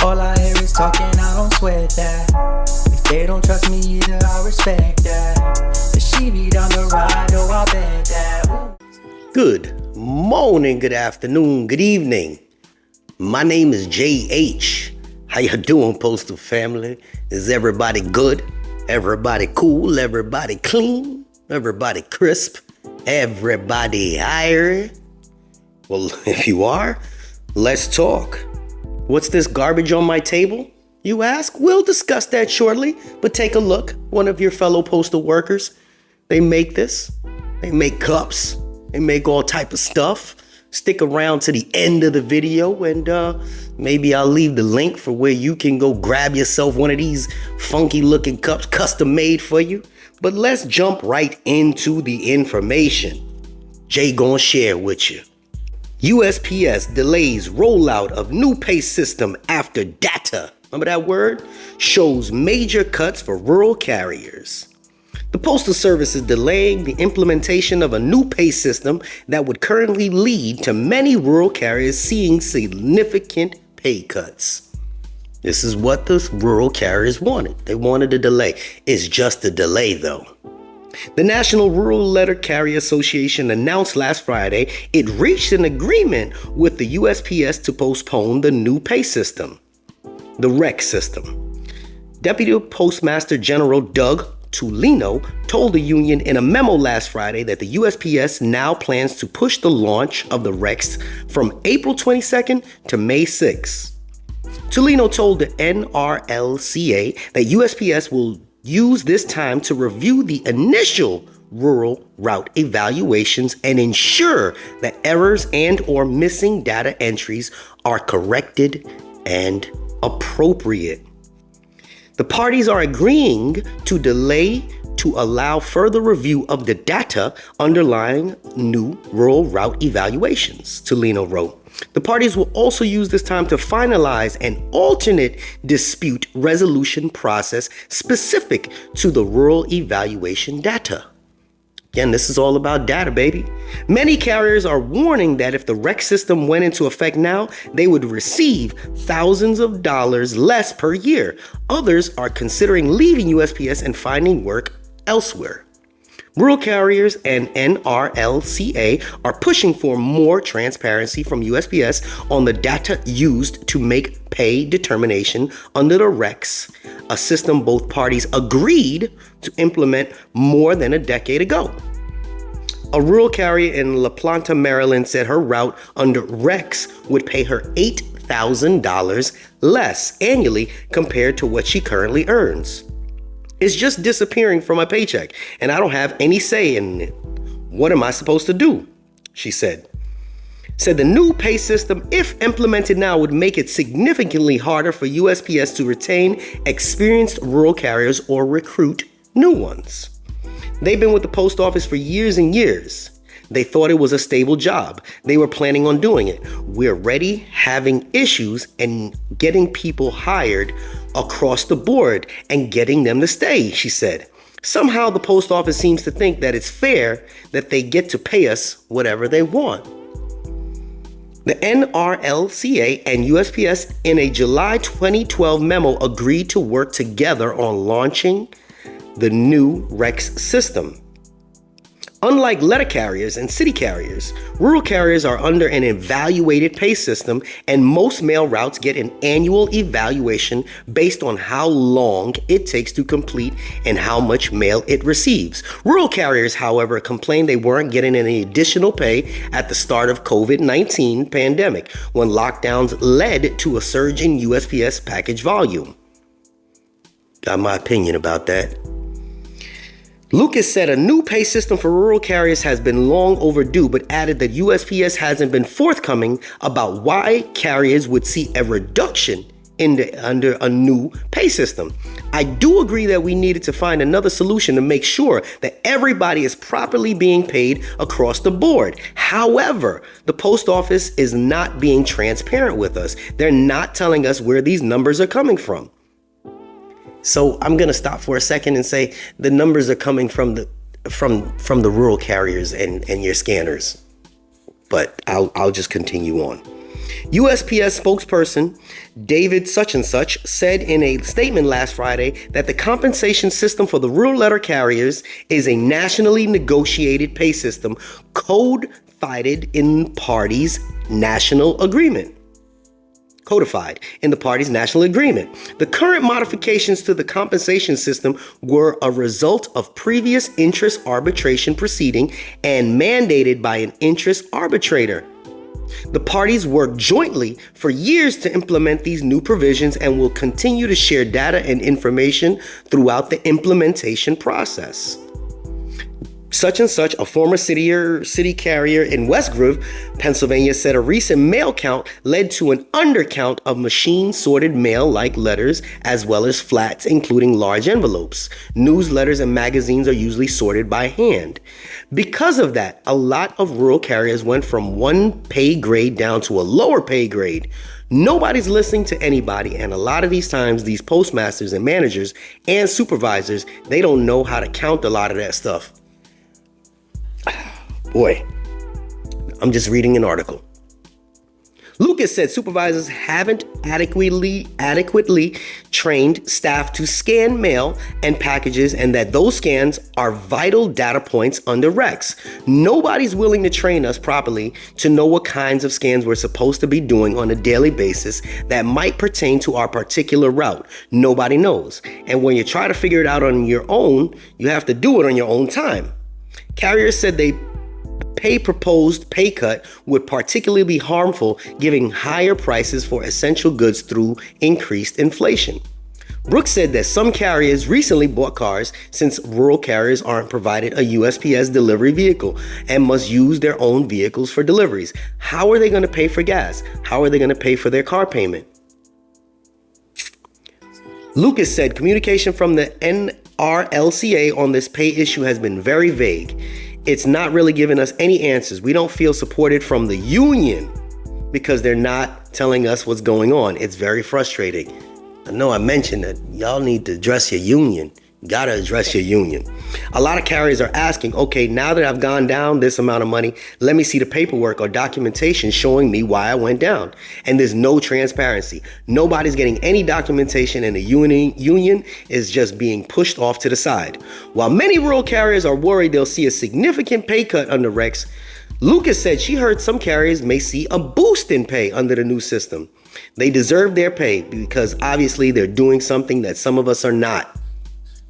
All I hear is talking, I don't sweat that. If they don't trust me either, I respect that. If she be down the ride, oh, I bet that. Good morning, good afternoon, good evening. My name is JH. How you doing, Postal family? Is everybody good? Everybody cool? Everybody clean? Everybody crisp? Everybody higher? Well, if you are, let's talk. What's this garbage on my table, you ask? We'll discuss that shortly, but take a look. One of your fellow postal workers, they make this. They make cups. They make all type of stuff. Stick around to the end of the video and maybe I'll leave the link for where you can go grab yourself one of these funky looking cups custom made for you. But let's jump right into the information Jay gonna share with you. USPS delays rollout of new pay system after data, remember that word, shows major cuts for rural carriers. The Postal Service is delaying the implementation of a new pay system that would currently lead to many rural carriers seeing significant pay cuts. This is what the rural carriers wanted. They wanted a delay. It's just a delay though. The National Rural Letter Carrier Association announced last Friday it reached an agreement with the USPS to postpone the new pay system, the REC system. Deputy Postmaster General Doug Tulino told the union in a memo last Friday that the USPS now plans to push the launch of the RECs from April 22nd to May 6th. Tulino told the NRLCA that USPS will use this time to review the initial rural route evaluations and ensure that errors and or missing data entries are corrected and appropriate. The parties are agreeing to delay to allow further review of the data underlying new rural route evaluations, Tulino wrote. The parties will also use this time to finalize an alternate dispute resolution process specific to the rural evaluation data. Again, this is all about data, baby. Many carriers are warning that if the REC system went into effect now, they would receive thousands of dollars less per year. Others are considering leaving USPS and finding work elsewhere. Rural carriers and NRLCA are pushing for more transparency from USPS on the data used to make pay determination under the RECs, a system both parties agreed to implement more than a decade ago. A rural carrier in La Plata, Maryland said her route under RECs would pay her $8,000 less annually compared to what she currently earns. It's just disappearing from my paycheck, and I don't have any say in it. What am I supposed to do? She said. Said the new pay system, if implemented now, would make it significantly harder for USPS to retain experienced rural carriers or recruit new ones. They've been with the post office for years and years. They thought it was a stable job. They were planning on doing it. We're already having issues and getting people hired across the board and getting them to stay, she said. Somehow the post office seems to think that it's fair that they get to pay us whatever they want. The NRLCA and USPS in a July 2012 memo agreed to work together on launching the new RECs system. Unlike letter carriers and city carriers, rural carriers are under an evaluated pay system, and most mail routes get an annual evaluation based on how long it takes to complete and how much mail it receives. Rural carriers, however, complained they weren't getting any additional pay at the start of COVID-19 pandemic, when lockdowns led to a surge in USPS package volume. Got my opinion about that. Lucas said a new pay system for rural carriers has been long overdue, but added that USPS hasn't been forthcoming about why carriers would see a reduction under a new pay system. I do agree that we needed to find another solution to make sure that everybody is properly being paid across the board. However, the post office is not being transparent with us. They're not telling us where these numbers are coming from. So I'm going to stop for a second and say the numbers are coming from the rural carriers and your scanners. But I'll just continue on. USPS spokesperson David such and such said in a statement last Friday that the compensation system for the rural letter carriers is a nationally negotiated pay system codified in the parties' national agreement. The current modifications to the compensation system were a result of previous interest arbitration proceeding and mandated by an interest arbitrator. The parties worked jointly for years to implement these new provisions and will continue to share data and information throughout the implementation process. Such and such, a former city carrier in West Grove, Pennsylvania, said a recent mail count led to an undercount of machine-sorted mail-like letters as well as flats, including large envelopes. Newsletters and magazines are usually sorted by hand. Because of that, a lot of rural carriers went from one pay grade down to a lower pay grade. Nobody's listening to anybody, and a lot of these times, these postmasters and managers and supervisors, they don't know how to count a lot of that stuff. Boy, I'm just reading an article. Lucas said supervisors haven't adequately trained staff to scan mail and packages, and that those scans are vital data points under recs. Nobody's willing to train us properly to know what kinds of scans we're supposed to be doing on a daily basis that might pertain to our particular route. Nobody knows. And when you try to figure it out on your own, you have to do it on your own time. Carriers said they proposed pay cut would particularly be harmful, giving higher prices for essential goods through increased inflation. Brooks said that some carriers recently bought cars since rural carriers aren't provided a USPS delivery vehicle and must use their own vehicles for deliveries. How are they going to pay for gas? How are they going to pay for their car payment? Lucas said communication from the NRLCA on this pay issue has been very vague. It's not really giving us any answers. We don't feel supported from the union because they're not telling us what's going on. It's very frustrating. I know I mentioned that y'all need to address your union. You gotta address your union. A lot of carriers are asking, okay, now that I've gone down this amount of money, let me see the paperwork or documentation showing me why I went down. And there's no transparency. Nobody's getting any documentation, and the union is just being pushed off to the side. While many rural carriers are worried they'll see a significant pay cut under recs, Lucas said she heard some carriers may see a boost in pay under the new system. They deserve their pay because obviously they're doing something that some of us are not.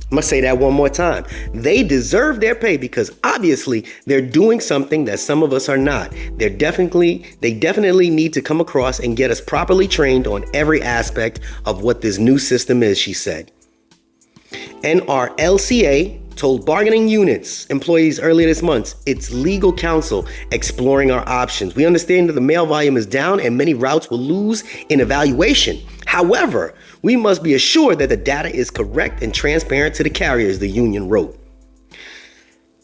I'm gonna say that one more time. They deserve their pay because obviously they're doing something that some of us are not. They definitely need to come across and get us properly trained on every aspect of what this new system is, she said. NRLCA told bargaining units employees earlier this month its legal counsel exploring our options. We understand that the mail volume is down and many routes will lose in evaluation. However, we must be assured that the data is correct and transparent to the carriers, the union wrote.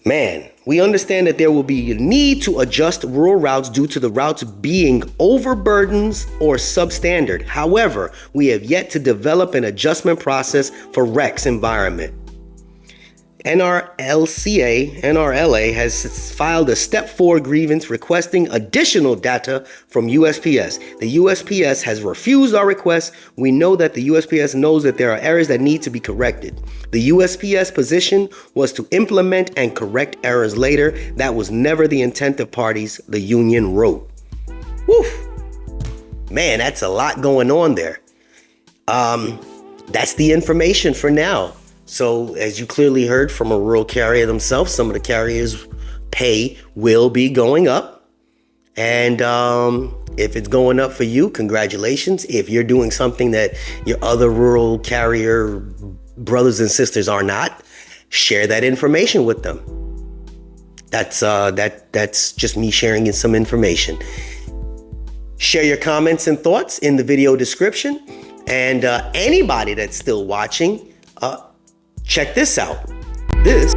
Man, we understand that there will be a need to adjust rural routes due to the routes being overburdened or substandard. However, we have yet to develop an adjustment process for REC's environment. NRLA has filed a Step 4 grievance requesting additional data from USPS. The USPS has refused our request. We know that the USPS knows that there are errors that need to be corrected. The USPS position was to implement and correct errors later. That was never the intent of parties, the union wrote. Woof. Man, that's a lot going on there. That's the information for now. So as you clearly heard from a rural carrier themselves, some of the carriers' pay will be going up. And if it's going up for you, congratulations. If you're doing something that your other rural carrier brothers and sisters are not, share that information with them. That's just me sharing you some information. Share your comments and thoughts in the video description. And anybody that's still watching, check this out. This